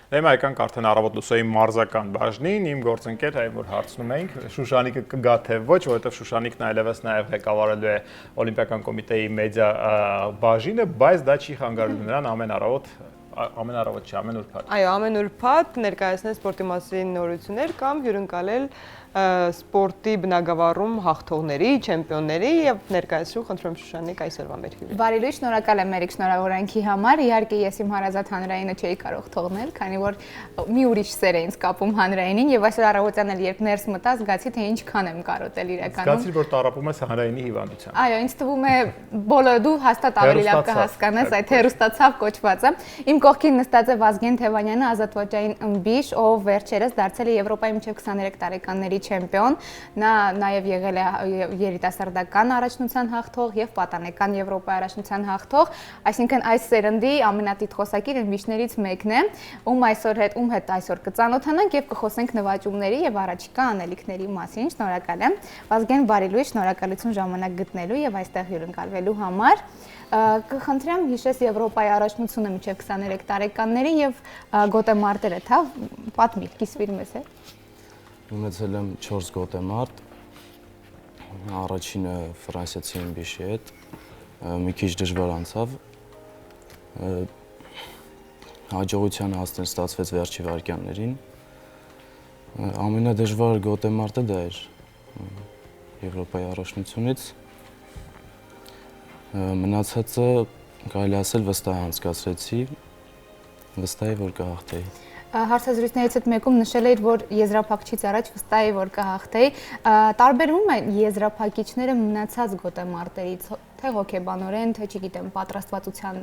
Դե այքան արդեն առավոտ լուսոյի մարզական բաժնին իմ գործընկեր հայ որ հարցնում ենք Շուշանիկը կգա թե ոչ, որովհետև Շուշանիկն այլևս նաև ղեկավարելու է Օլիմպիական կոմիտեի մեդիա բաժինը, բայց դա չի խանգարում նրան ամեն առավոտ չի, ամեն ուրբաթ։ Այո, ամեն ուրբաթ ներկայացնել սպորտի մասին նորություններ կամ հյուրընկալել սպորտի բնագավառում հաղթողների, չեմպիոնների եւ ներկայացրու խնդրում Շուշանիկ այսօրվա մեր հյուրը։ Բարի լույս, շնորհակալ եմ Մերիկ շնորհավորանքի համար։ Իհարկե ես իմ հարազատ հանրայինը չէի կարող թողնել, քանի որ մի ուրիշ սեր է ինձ կապում հանրայինին եւ այսօր առավոտյան էլ երբ ներս մտա, զգացի թե ինչքան եմ կարոտել իրականում։ Զգացի որ տառապում ես հանրայինի հիվանդությամբ։ Այո, ինձ թվում է բոլորը դու հաստատ ավելի լավ կհասկանաս այդ հերոստացավ կոչվածը։ Իմ կողքին նստած է Վազգեն Թևանյանը, ազատվաճային ըմբիշ, ով վերջերս դարձել է Եվրոպայի մինչև 23 տարեկանների չեմպիոն, նա նաև եղել է երիտասարդական առաջնության հաղթող եւ պատանեկան Եվրոպայի առաջնության հաղթող, այսինքն այս սերնդի ամենատիտղոսակիր ըմբիշներից մեկն է, ում հետ այսօր կծանոթանանք եւ կխոսենք նվաճումների եւ առաջիկա անելիքների մասին։ Շնորհակալ եմ։ Վազգեն, բարի լույս, շնորհակալություն ժամանակ գտնելու եւ այստեղ հյուրընկալվելու համար։ Կխնդրեմ հիշես Եվրոպայի առաջնությունը մինչև 23 տարեկանների եւ գոտեմարտերը, թա պատմի, կիսվիր մեզ է։ Ունեցել եմ 4 գոտեմարտ, առաջինը ֆրանսիացի ըմբիշի հետ, մի քիչ դժվար անցավ, հաջողության հասնել ստացվեց վերջի վայրկյաններին, ամենադժվար գոտեմարտը դա էր Եվրոպայի առաջնությունից, մնացածը կարելի ասել վստահ անցկացրեցի, վստահ եմ որ կհաղթեի։ Հարցազրույցներից հետ մեկում նշել էիր, որ եզրափակիչից առաջ վստահ էի, որ կհաղթեի։ Տարբերվում են եզրափակիչները մնացած գոտեմարտերից, թե հոգեբանորեն, թե չգիտեմ, պատրաստվածության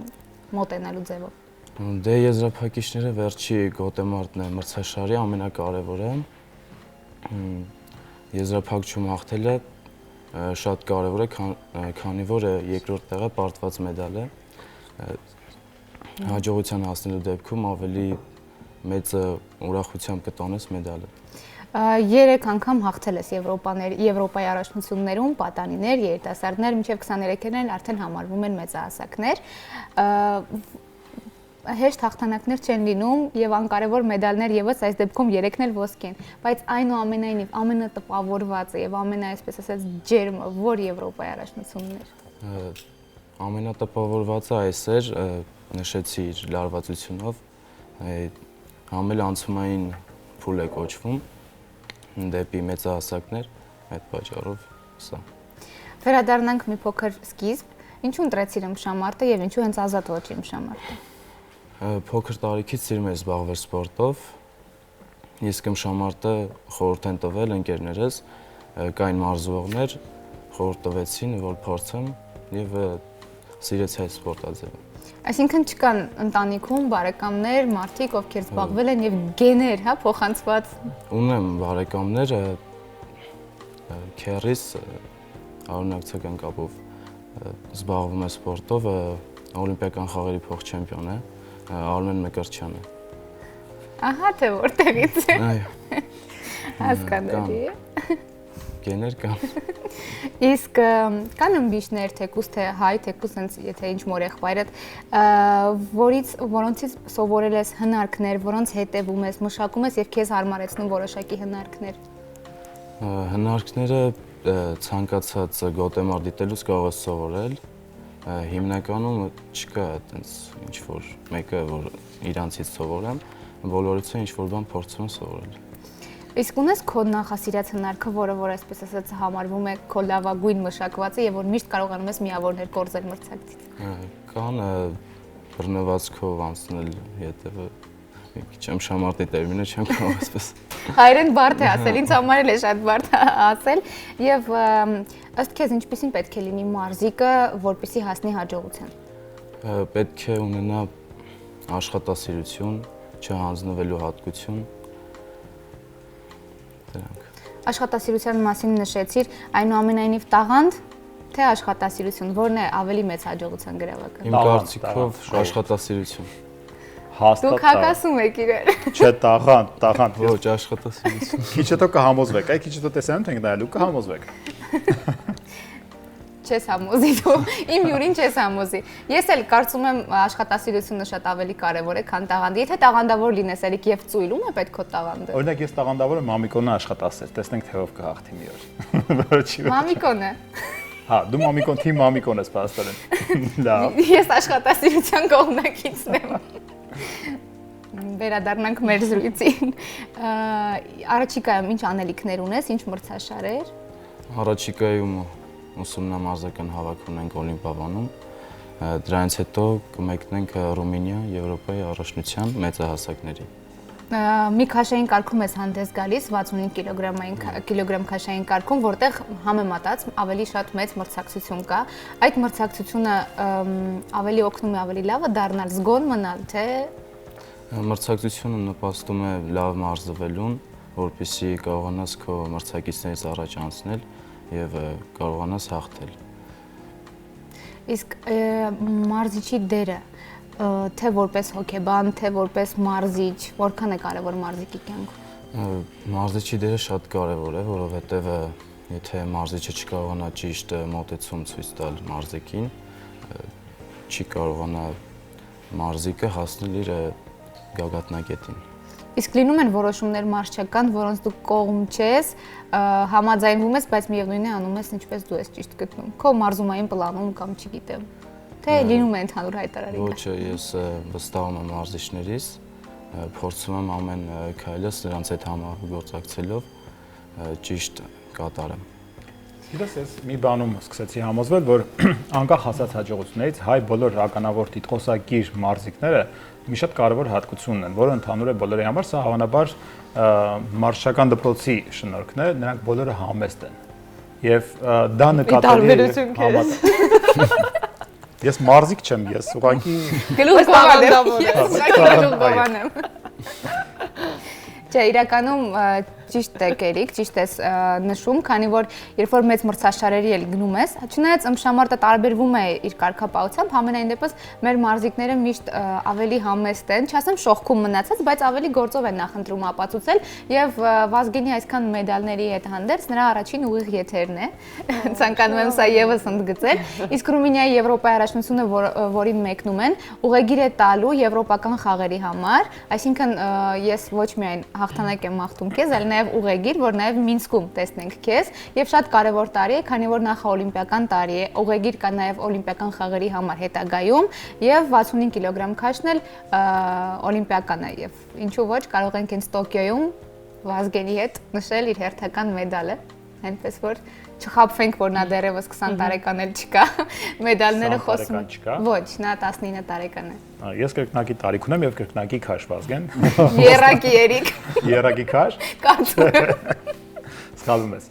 մոտենալու ձևով։ Դե եզրափակիչները վերջի գոտեմարտն է մրցաշարի ամենակարևորը։ Եզրափակիչում հաղթելը շատ կարևոր է, քանի որ երկրորդ տեղը պարտված մեդալ է։ Հաջողության հասնելու դեպքում ավելի մեծ ուրախությամբ կտանես մեդալը։ 3 անգամ հաղթել ես Եվրոպայի առաջնություններում, պատանիներ, երիտասարդներ, մինչև 23-ներն արդեն համարվում են մեծահասակներ։ Հեշտ հաղթանակներ չեն լինում եւ անկարևոր մեդալներ եւս այս դեպքում 3-ն էլ ոսկի են, բայց այնուամենայնիվ ամենատպավորվածը եւ այսպես ասած ջերմը որ Եվրոպայի առաջնությունն էր։ Ամենատպավորվածը այս էր, նշեցի իր լարվածությունով, համել անցումային փուլ է կոչվում դեպի մեծահասակներ, այդ պատճառով սա։ Վերադառնանք մի փոքր սկիզբ, ինչու ընտրեցիր ըմբշամարտը եւ ինչու հենց ազատվաճի ըմբշամարտը։ Փոքր տարիքից սիրում եմ զբաղվել սպորտով, իսկ ըմբշամարտը խորհուրդ են տվել ընկերներս, կային մարզողներ, խորհուրդ տվեցին, որ փորձեմ եւ սիրեցի այդ սպորտաձևը։ Այսինքն չկան ընտանիքում բարեկամներ, մարդիկ, ովքեր զբաղվել են եւ գեներ, հա, փոխանցված։ Ունեմ բարեկամներ, քերիս արունակցական կապով զբաղվում է սպորտով, օլիմպիական խաղերի փոխ-չեմպիոն է, Արմեն Մկրտչյանը։ Ահա թե որտեղից է։ Այո։ Հասկանալի է։ Գեներ կան։ Իսկ կան ըմբիշներ, թեկուզ թե հայ, թեկուզ հենց եթե ինչ մոր եղբայրդ, որոնցից սովորել ես հնարքներ, որոնց հետևում ես, մշակում ես եւ քեզ հարմարեցնում որոշակի հնարքներ։ Հնարքները ցանկացած գոտեմարտ դիտելուց կարող ես սովորել, հիմնականում չկա այտենց ինչ որ մեկը որ իրանցից սովորեմ, բոլորից ինչ որ բան փորձում եմ սովորել։ Իսկ ունես քո նախասիրած հնարքը, որ այսպես ասած համարվում է քո լավագույն մշակվածը եւ որ միշտ կարողանում ես միավորներ կորզել մրցակցից։ Կան բռնվածքով անցնել հետևը, մի քիչ ըմբշամարտի տերմինը չեմ կարող այսպես։ Հայերեն բարդ է ասել, ինձ համար էլ է շատ բարդ ասել եւ ըստ քեզ ինչպեսին պետք է լինի մարզիկը, որպեսզի հասնի հաջողության։ Պետք է ունենա աշխատասիրություն, չհանձնվելու հատկություն։ Աշխատասիրության մասին նշեցիր, այնուամենայնիվ տաղանդ, թե աշխատասիրություն, որն է ավելի մեծ հաջողության գրավակը։ Իմ կարծիքով աշխատասիրություն։ Հաստատ։ Դուք հակասում եք իրար։ Չէ, տաղանդ։ Ոչ, աշխատասիրություն։ Քիչ հետո կհամոզվեք, քիչ հետո տեսանք ենք նայելու կհամոզվեք։ չես համոզի դու, իմ հյուրին չես համոզի։ Ես էլ կարծում եմ աշխատասիրությունը շատ ավելի կարևոր է, քան տաղանդը։ Եթե տաղանդավոր լինես, ելիք եւ ծույլում է պետք քո տաղանդը։ Օրինակ ես տաղանդավոր եմ Մամիկոնը աշխատասեր, տեսնենք թե ով կհաղթի մի օր։ Մամիկոնը։ Հա, դու Մամիկոն թիմ Մամիկոն ես պաստորեն։ Լավ։ Ես աշխատասիրության կողմնակիցն եմ։ Վերադառնանք մեր զրույցին։ Առաջիկայում ինչ անելիքներ ունես, ինչ մրցաշարեր։ Առաջիկայում ուսումնամարզական հավաք ունենք Օլիմպիադանում։ Դրանից հետո կմեկնենք Ռումինիա, Եվրոպայի առաջնության մեծահասակների։ Մի քաշային կարգում ես հանդես գալիս 65 կիլոգրամ քաշային կարգում, որտեղ համեմատած ավելի շատ մեծ մրցակցություն կա։ Այդ մրցակցությունը ավելի օգնում է ավելի լավը դառնալ, զգոն մնալ, թե Մրցակցությունը նպաստում է լավ մարզվելուն, որպեսզի կարողանաս քո մրցակիցներից առաջ անցնել եւ կարողանաս հաղթել։ Իսկ մարզիչի դերը, թե որպես հոկեբան, թե որպես մարզիչ, որքան է կարևոր մարզիկի կյանքում։ Մարզիչի դերը շատ կարևոր է, որովհետեւ եթե մարզիչը չկարողանա ճիշտ մոտեցում ցույց տալ մարզիկին, չի կարողանա մարզիկը հասնել իր գագաթնակետին։ Իսկ լինում են որոշումներ մարզչական, որոնց դու կողմ չես, համաձայնվում ես, բայց միևնույն է անում ես ինչպես դու ես ճիշտ գտնում։ Քո մարզումային պլանում կամ չգիտեմ։ Թե լինում է ընդհանուր հայտարարինք։ Ոչ, ես վստահում եմ մարզիչներից, փորձում եմ ամեն քայլս նրանց հետ համագործակցելով ճիշտ կատարեմ։ Գիտես, ես մի բանում սկսեցի համոզվել, որ անկախ հասած հաջողություններից հայ բոլոր ականավոր տիտղոսակիր մարզիկները մի շատ կարևոր հատկություն ունեն, որը ընդհանուր է բոլորի համար, սա հավանաբար մարզչական դպրոցի շնորհքն է, նրանք բոլորը համեստ են։ Եվ դա նկատելի է։ Ես մարզիկ չեմ, ես ուղղակի գլուխ Չէ, իրականում ճիշտ է Գերիկ, ճիշտ ես նշում, քանի որ երբ որ մեծ մրցաշարերի էլ գնում ես, չնայած ըմբշամարտը տարբերվում է իր կարգապահությամբ, համենայն դեպս մեր մարզիկները միշտ ավելի համեստ են, չասեմ շողքում մնացած, բայց ավելի գործով են նախընտրում ապացուցել եւ Վազգենի այսքան մեդալների հետ հանդերձ նրա առաջին ուղիղ եթերն է։ Ցանկանում եմ սա եւս ընդգծել։ Իսկ Ռումինիայի Եվրոպայի առաջնությունը, որին մեկնում են, ուղեգիր է տալու եվրոպական խաղերի համար, այսինքն ես ոչ միայն հաղթանակ եմ մաղթում քեզ, այլ նաև ուղեգիր, որ նաև Մինսկում տեսնենք քեզ, եւ շատ կարևոր տարի է, քանի որ նախ օլիմպիական տարի է, ուղեգիր կա նաև օլիմպիական խաղերի համար հետագայում եւ 65 կիլոգրամ քաշն էլ օլիմպիական է եւ ինչու ոչ կարող ենք հենց Տոկիոյում Վազգենի հետ նշել իր հերթական մեդալը, այնպես որ չխաբվենք, որ նա դեռևս 20 տարեկան էլ չկա, մեդալները խոսում են։ Ոչ, նա 19 տարեկան է։ Ես կրկնակի տարիք ունեմ եւ կրկնակի քաշ Վազգեն։ Երակի Երիկ։ Երակի քաշ։ Կարծում եմ։ Սխալվում ես։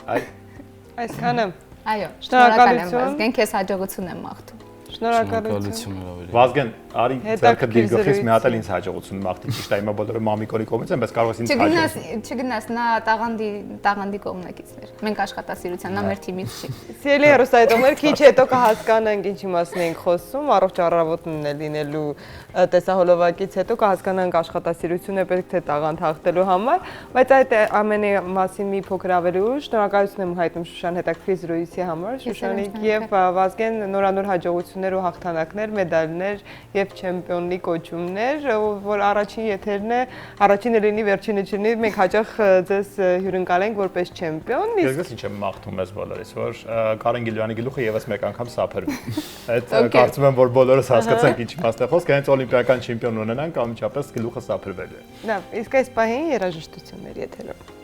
Այսքանը։ Այո, շնորհակալ եմ Վազգեն, քեզ հաջողություն եմ մաղթում։ Շնորհակալություն։ Վազգեն, արի ձեռքը դիր գլխից մի հատ էլ ինձ հաջողություն մաղթի, ճիշտ է, հիմա բոլորը Մամիկոնի կողմից են, բայց կարող ես ինձ հաջողություն։ Չգնաս, նա տաղանդի կողմնակիցներ։ Մենք աշխատասիրության, նա մեր թիմից չի։ Սիրելի հեռուստադիտողներ, քիչ հետո կհասկանանք ինչի մասին ենք խոսում, առողջ առավոտն է լինելու տեսահոլովակից հետո կհասկանանք աշխատասիրությունը պետք թե տաղանդ հաղթելու համար, բայց այդ ամենի մասին մի փոքր ավելի ուշ շնորհակալություն եմ հայտնում Շուշան հետաքրքիր զրույցի համար, Շուշանիկ եւ Վազգեն նորանոր հաջողություններ ու հաղթանակներ, մեդալներ եւ չեմպիոնի կոչումներ, որ առաջին եթերն է, առաջինը լինի, վերջինը չլինի, մենք հաճախ ձեզ հյուրընկալենք որպես չեմպիոն։ Ես ինչ եմ մաղթում ես բոլորիս, որ Կարեն Գիլյանի գլուխը եւս մեկ անգամ սափրվի։ Այդ կարծում եմ, որ բոլորս հասկացանք ինչ իմաստ է խոսքը, հենց օլիմպիական չեմպիոն ունենանք, անմիջապես գլուխը սափրվելու է։ Լավ, իսկ այս պահին երաժշտություններ եթերում։